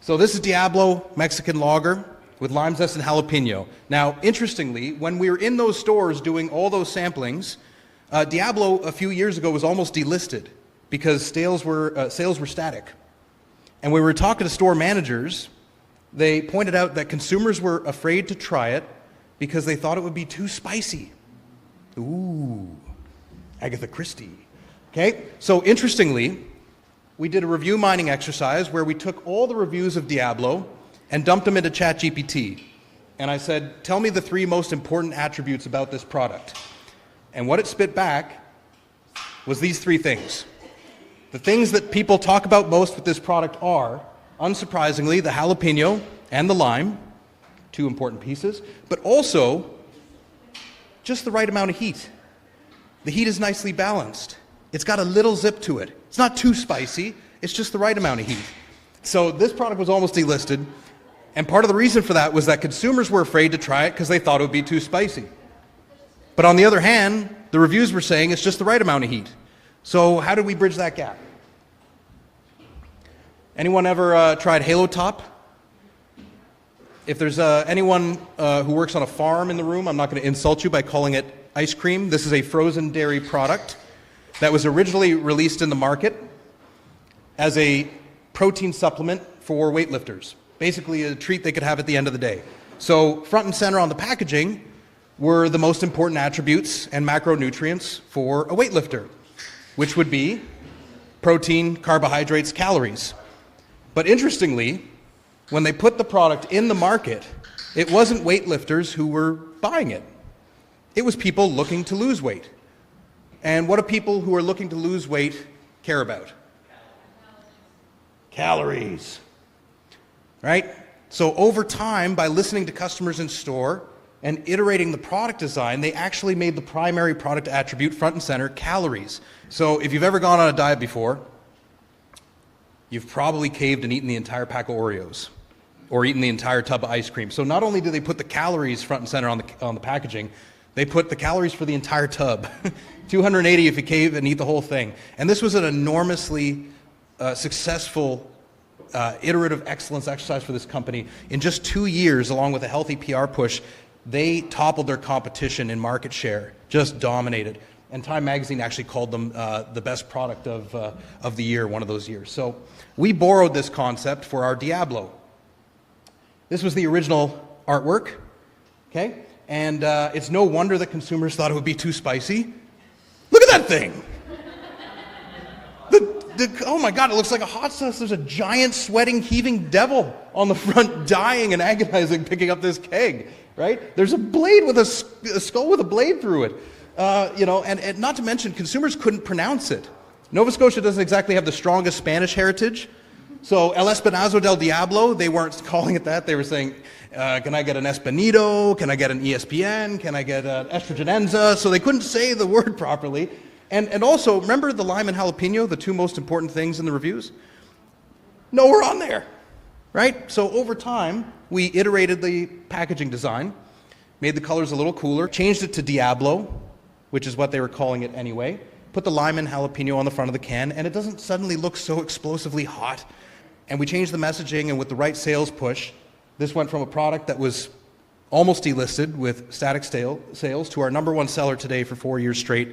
So this is Diablo Mexican Lager with lime zest and jalapeno. Now, interestingly, when we were in those stores doing all those samplings, Diablo a few years ago was almost delisted because sales were static. And when we were talking to store managers, they pointed out that consumers were afraid to try it because they thought it would be too spicy. Ooh, Agatha Christie. Okay, so interestingly, we did a review mining exercise where we took all the reviews of Diablo and dumped them into ChatGPT. And I said, tell me the 3 most important attributes about this product. And what it spit back was these 3 things. The things that people talk about most with this product are, unsurprisingly, the jalapeno and the lime, 2 important pieces, but also just the right amount of heat. The heat is nicely balanced. It's got a little zip to it. It's not too spicy, it's just the right amount of heat. So this product was almost delisted, and part of the reason for that was that consumers were afraid to try it because they thought it would be too spicy. But on the other hand, the reviews were saying it's just the right amount of heat. So how did we bridge that gap? Anyone ever tried Halo Top? If there's anyone who works on a farm in the room, I'm not going to insult you by calling it ice cream. This is a frozen dairy product that was originally released in the market as a protein supplement for weightlifters. Basically a treat they could have at the end of the day. So front and center on the packaging were the most important attributes and macronutrients for a weightlifter, which would be protein, carbohydrates, calories. But interestingly, when they put the product in the market, it wasn't weightlifters who were buying it. It was people looking to lose weight. And what do people who are looking to lose weight care about? Calories. Right? So over time, by listening to customers in store and iterating the product design, they actually made the primary product attribute front and center calories. So if you've ever gone on a diet before, you've probably caved and eaten the entire pack of Oreos or eaten the entire tub of ice cream. So not only do they put the calories front and center on the packaging, they put the calories for the entire tub. 280 if you cave and eat the whole thing. And this was an enormously successful iterative excellence exercise for this company. In just 2 years, along with a healthy PR push, they toppled their competition in market share, just dominated. And Time Magazine actually called them the best product of the year, one of those years. So we borrowed this concept for our Diablo. This was the original artwork, okay? And it's no wonder that consumers thought it would be too spicy. Look at that thing! Oh my God, it looks like a hot sauce. There's a giant, sweating, heaving devil on the front, dying and agonizing, picking up this keg, right? There's a blade with a skull with a blade through it. And not to mention, consumers couldn't pronounce it. Nova Scotia doesn't exactly have the strongest Spanish heritage. So El Espinazo del Diablo, they weren't calling it that. They were saying, can I get an Espinito? Can I get an ESPN? Can I get an Estrogenenza? So they couldn't say the word properly. And also, remember the lime and jalapeno, the 2 most important things in the reviews? Nowhere on there, right? So over time, we iterated the packaging design, made the colors a little cooler, changed it to Diablo, which is what they were calling it anyway, put the lime and jalapeno on the front of the can, and it doesn't suddenly look so explosively hot. And we changed the messaging, and with the right sales push, this went from a product that was almost delisted with static sales to our #1 seller today for 4 years straight.